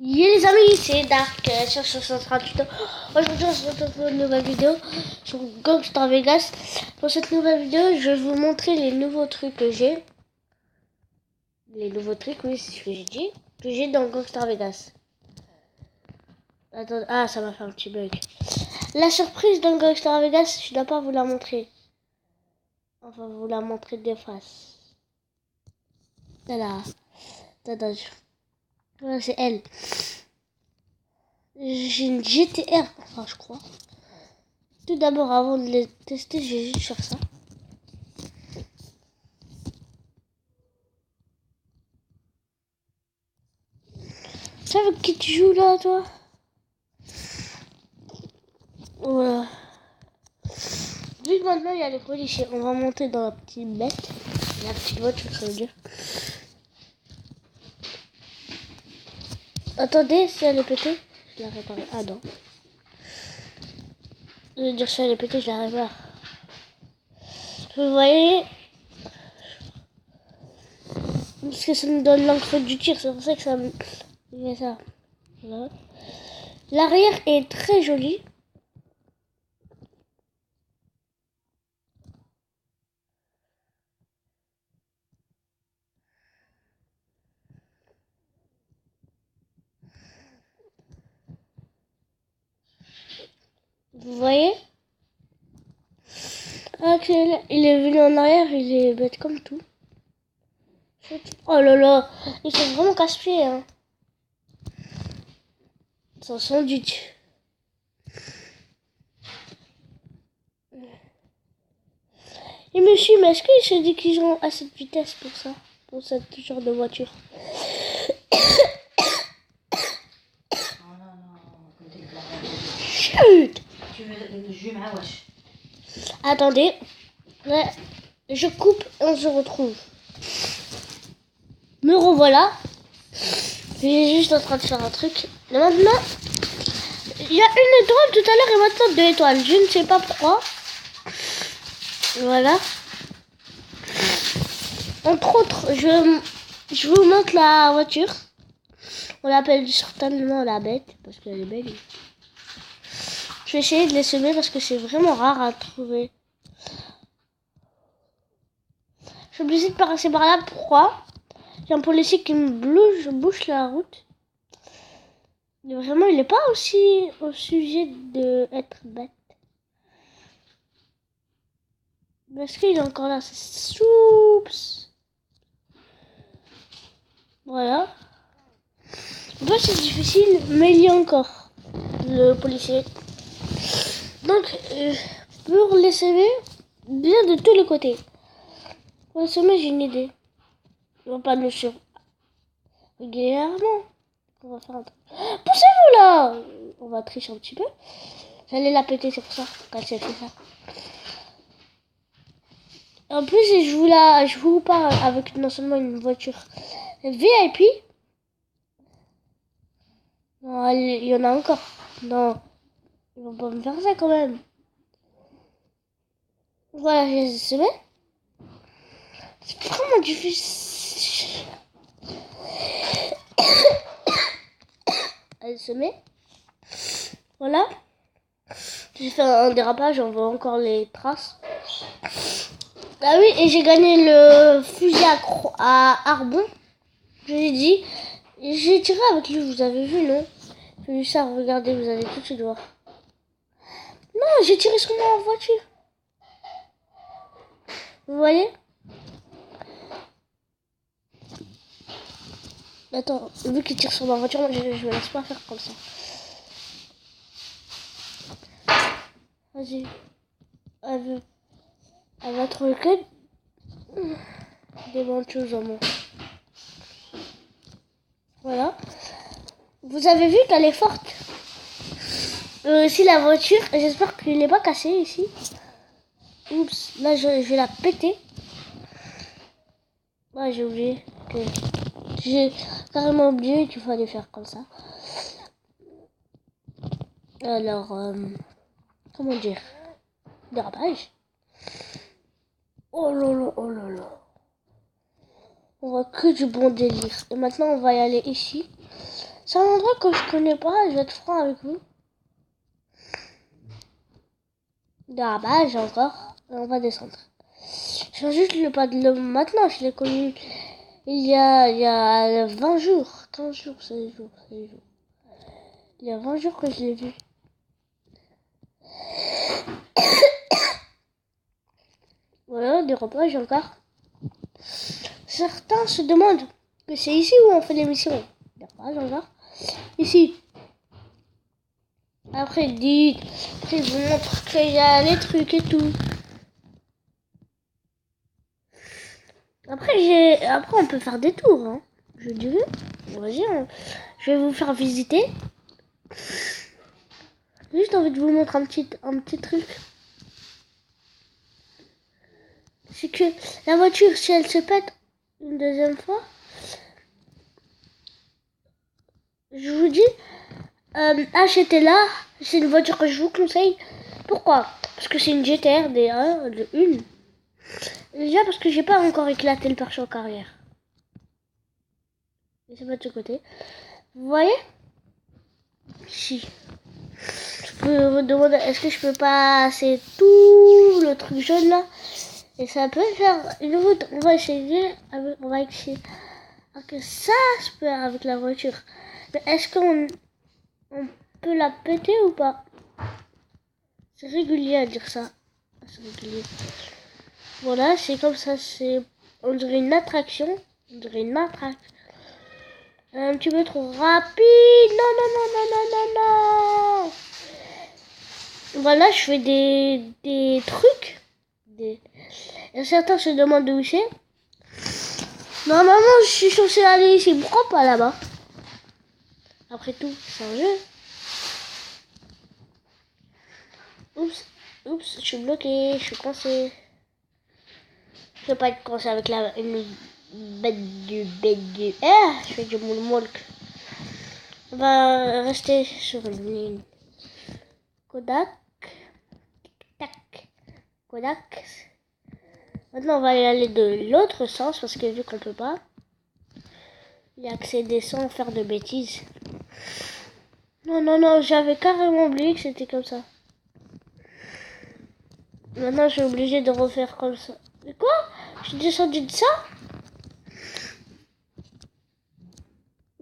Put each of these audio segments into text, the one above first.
Yo les amis, c'est Dark sur 38 ans. Aujourd'hui on se retrouve pour une nouvelle vidéo sur Gangstar Vegas. Pour cette nouvelle vidéo, je vais vous montrer les nouveaux trucs que j'ai. Les nouveaux trucs, oui, c'est ce que j'ai dit. Que j'ai dans Gangstar Vegas. Attends, ah, ça m'a fait un petit bug. La surprise dans Gangstar Vegas, je dois pas vous la montrer. Enfin, vous la montrer de face. Voilà. Attends, voilà, c'est elle. J'ai une GTR, enfin je crois. Tout d'abord, avant de les tester, je vais juste faire ça. Tu sais avec qui tu joues là, toi? Voilà. Vu que maintenant il y a les policiers, on va monter dans la petite bête. La petite voiture, ça veut dire. Attendez, si elle est pétée, je la répare. Ah non. Je veux dire, si elle est pétée, je la répare. Vous voyez? Parce que ça me donne l'encre du tir, c'est pour ça que ça me fait ça. Voilà. L'arrière est très joli. Vous voyez? Ah, il est venu en arrière, il est bête comme tout. Oh là là, ils sont vraiment casse-pieds, hein. Sans sandwich. Et monsieur, mais est-ce qu'ils se dit qu'ils ont à cette vitesse pour ça? Pour ce genre de voiture? Chut! Attendez. Ouais, je coupe et on se retrouve. Me revoilà. J'étais juste en train de faire un truc. Et maintenant, il y a une étoile tout à l'heure et maintenant 2 étoiles. Je ne sais pas pourquoi. Voilà. Entre autres, je vous montre la voiture. On l'appelle certainement la bête parce qu'elle est belle. Je vais essayer de les semer parce que c'est vraiment rare à trouver. Je suis obligée de passer par là. Pourquoi? J'ai un policier qui me bouche la route. Mais vraiment, il n'est pas aussi au sujet d'être bête. Est-ce qu'il est encore là? Soups. Voilà. Bah, c'est difficile, mais il y a encore le policier. Donc, pour les semer, bien de tous les côtés. Pour les semer, j'ai une idée. On va pas le sur régulièrement. On va faire un truc. Poussez-vous là! On va tricher un petit peu. J'allais la péter, c'est pour ça quand j'ai fait ça. En plus, je vous parle avec non seulement une voiture VIP. Non, il y en a encore. Non, ils vont pas me faire ça quand même. Voilà, je les ai semés. C'est vraiment difficile. Elle se met. Voilà. J'ai fait un dérapage, on voit encore les traces. Ah oui, et j'ai gagné le fusil à arbon. Je l'ai dit. J'ai tiré avec lui, vous avez vu, non? J'ai vu ça, regardez, vous allez tout de suite voir. Non, j'ai tiré sur ma voiture. Vous voyez? Attends, vu qu'il tire sur ma voiture, moi je me laisse pas faire comme ça. Vas-y. Elle va trouver que des bonnes choses en moi. Voilà. Vous avez vu qu'elle est forte. Si la voiture, j'espère qu'il n'est pas cassé ici. Oups, là je vais la péter. Ouais, j'ai oublié que j'ai carrément oublié qu'il fallait faire comme ça. Alors, comment dire? Dérapage. Oh là là, oh là là. On voit que du bon délire. Et maintenant, on va y aller ici. C'est un endroit que je connais pas, je vais être franc avec vous. Ah bah, j'ai encore. On va descendre. Je viens juste le pas de l'homme maintenant, je l'ai connu il y a 20 jours. 15 jours, 16 jours, 16 jours. Il y a 20 jours que je l'ai vu. Voilà, des repas, j'ai encore. Certains se demandent que c'est ici où on fait l'émission. Des repas, j'ai encore. Ici. Après, après, je vous montre qu'il y a les trucs et tout. Après, on peut faire des tours, hein. Je dirais. Vas-y, je vais vous faire visiter. J'ai juste envie de vous montrer un petit truc. C'est que la voiture, si elle se pète une deuxième fois, je vous dis, achetez-la. C'est une voiture que je vous conseille. Pourquoi? Parce que c'est une GTR D1 de une. Déjà parce que j'ai pas encore éclaté le pare-choc arrière. Et c'est pas de ce côté. Vous voyez? Si. Je peux vous demander, est-ce que je peux passer tout le truc jaune là? Et ça peut faire une route. On va essayer que ça se peut avec la voiture. Mais est-ce qu'on peut la péter ou pas? C'est régulier à dire ça. C'est régulier. Voilà, c'est comme ça. On dirait une attraction. On dirait une attraction. Un petit peu trop rapide. Non, non, non, non, non, non, non. Voilà, je fais des trucs. Et certains se demandent où c'est. Normalement, je suis censé aller ici. Pourquoi pas là-bas? Après tout, c'est un jeu. Oups, oups, je suis bloqué, je suis coincé. Je peux pas être coincé avec une bête du. Ah, je fais du moonwalk. On va rester sur une ligne. Kodak. Tac. Kodak. Maintenant, on va y aller de l'autre sens parce que vu qu'on peut pas y accéder sans faire de bêtises. Non, non, non, j'avais carrément oublié que c'était comme ça. Maintenant, je suis obligée de refaire comme ça. Mais quoi? Je suis descendu de ça?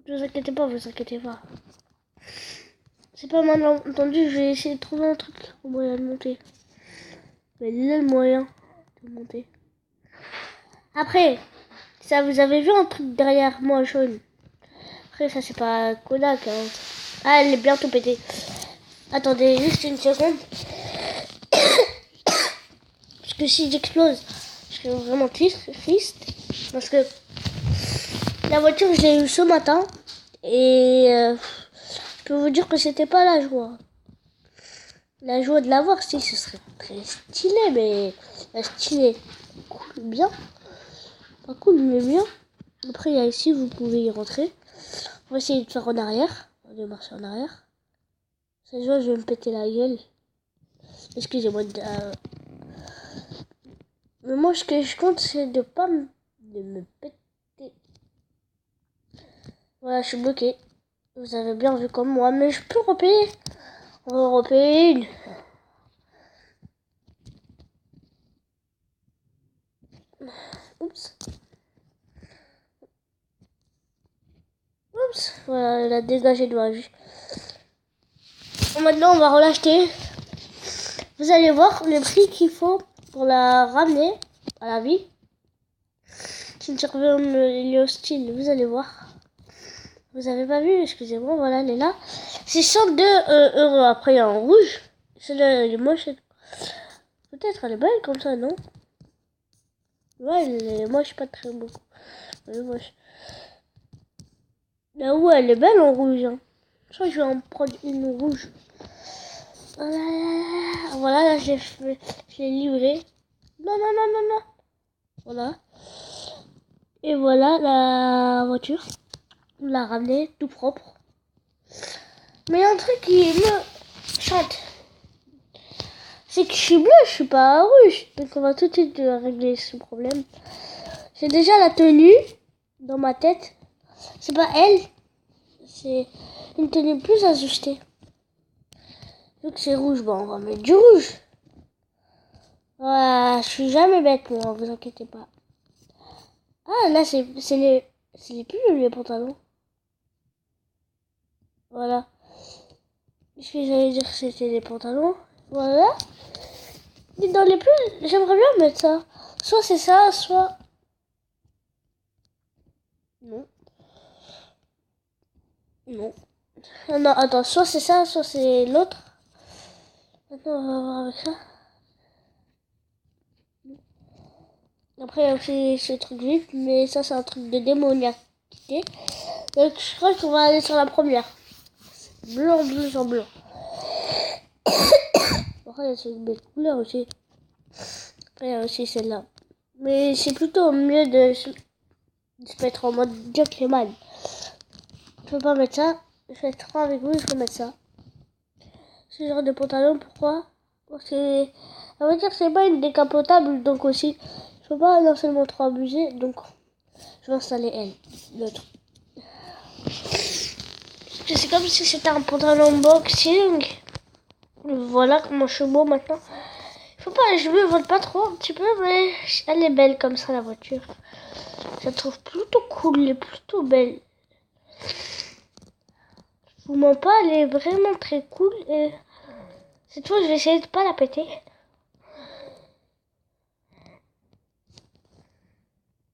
Ne vous inquiétez pas, vous inquiétez pas. C'est pas mal entendu, je vais essayer de trouver un truc, au moyen de monter. Mais là, le moyen de monter. Après, ça, vous avez vu un truc derrière moi jaune? Après, ça, c'est pas Kodak. Hein. Ah, elle est bientôt pétée. Attendez, juste une seconde. Parce que si j'explose, je serais vraiment triste. Parce que la voiture, je l'ai eue ce matin. Et je peux vous dire que c'était pas la joie. La joie de l'avoir, si, ce serait très stylé, mais stylé, cool, bien. Pas cool, mais bien. Après, il y a ici, vous pouvez y rentrer. On va essayer de faire en arrière. On va marcher en arrière. Cette joie, je vais me péter la gueule. Excusez-moi. Mais moi, ce que je compte, c'est de me péter. Voilà, je suis bloqué. Vous avez bien vu comme moi, mais je peux repayer. On va repayer une. Oups. Oups. Voilà, elle a dégagé de ma vue. Maintenant, on va relacheter. Vous allez voir le prix qu'il faut pour la ramener à la vie. C'est une surveillance hostile, vous allez voir. Vous avez pas vu, excusez-moi, voilà, elle est là. C'est 102 euros. Après, il y a en rouge. Celle-là, elle est moche. Peut-être elle est belle comme ça, non? Ouais, elle est moche, pas très beaucoup. Elle est moche. Là ouais, elle est belle en rouge. Hein. Je crois que je vais en prendre une rouge. Voilà, là, je l'ai livré. Non, non, non, non, non. Voilà. Et voilà la voiture. On l'a ramenée tout propre. Mais il y a un truc qui me chante. C'est que je suis bleue, je suis pas rouge. Donc on va tout de suite régler ce problème. J'ai déjà la tenue dans ma tête. C'est pas elle. C'est une tenue plus ajustée. Vu que c'est rouge, bon, on va mettre du rouge. Ouais, je suis jamais bête, moi, vous inquiétez pas. Ah, là, c'est les pulls ou les pantalons? Voilà. Ce que j'allais dire, c'était les pantalons. Voilà. Et dans les pulls, j'aimerais bien mettre ça. Soit c'est ça, soit... Non. Non. Ah non, attends, soit c'est ça, soit c'est l'autre. Maintenant, on va voir avec ça. Après, il y a aussi ce truc vite, mais ça, c'est un truc de démoniacité. Donc, je crois qu'on va aller sur la première. Blanc, bleu, sur blanc. Après, il y a cette belle couleur aussi. Après, il y a aussi celle-là. Mais c'est plutôt mieux de se mettre en mode gentleman. Je peux pas mettre ça. Je vais être franc avec vous, il faut mettre ça. Ce genre de pantalon, pourquoi? Parce que, on va dire que c'est pas une décapotable, donc aussi, je peux pas non seulement trop abuser, donc je vais installer elle, l'autre. C'est comme si c'était un pantalon boxing. Voilà comment je suis beau maintenant. Faut pas, je me vole pas trop un petit peu, mais elle est belle comme ça la voiture. Je la trouve plutôt cool, elle est plutôt belle. Je vous mens pas, elle est vraiment très cool. Et cette fois, je vais essayer de pas la péter.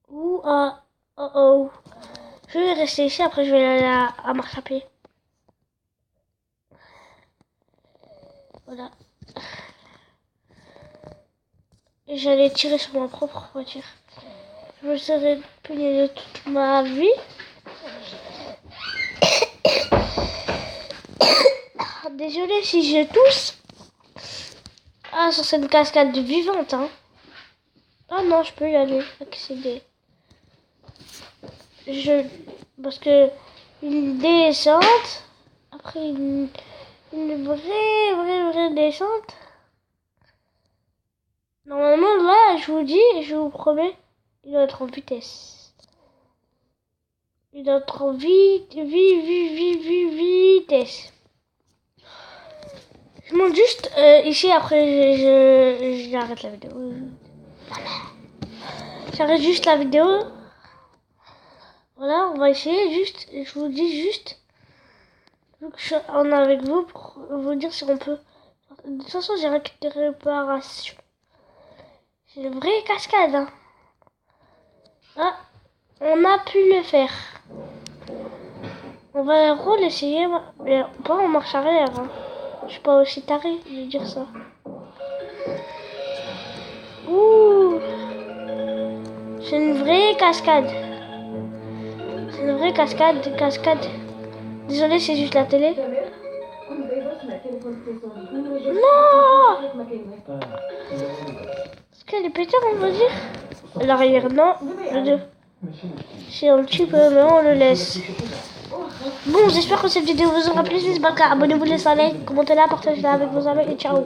Ouh, ah, oh, oh. Je vais rester ici, après je vais aller à marche à pied. Voilà. Et j'allais tirer sur ma propre voiture. Je me serais puni de toute ma vie. Désolée si je tousse. Ah, sur cette cascade vivante, hein. Ah non, je peux y aller, accéder. Parce que une descente, après une vraie descente. Normalement, là, je vous dis, je vous promets, il doit être en vitesse. Il doit être en vitesse. Je monte juste ici, après j'arrête la vidéo. J'arrête juste la vidéo. Voilà, on va essayer juste, je vous dis juste, vu que je suis avec vous pour vous dire si on peut. De toute façon, j'ai des réparations. C'est une vraie cascade, hein. Ah, on a pu le faire. On va l'essayer, mais pas en marche arrière, hein. Je suis pas aussi taré de dire ça. Ouh, c'est une vraie cascade. C'est une vraie cascade. Désolé, c'est juste la télé. Non! Est-ce qu'elle est pétée, on va dire? L'arrière, non. Le deux. C'est un petit peu, mais on le laisse. Bon, j'espère que cette vidéo vous aura plu. Si c'est pas le cas, abonnez-vous, laissez un like, commentez-la, partagez-la avec vos amis et ciao!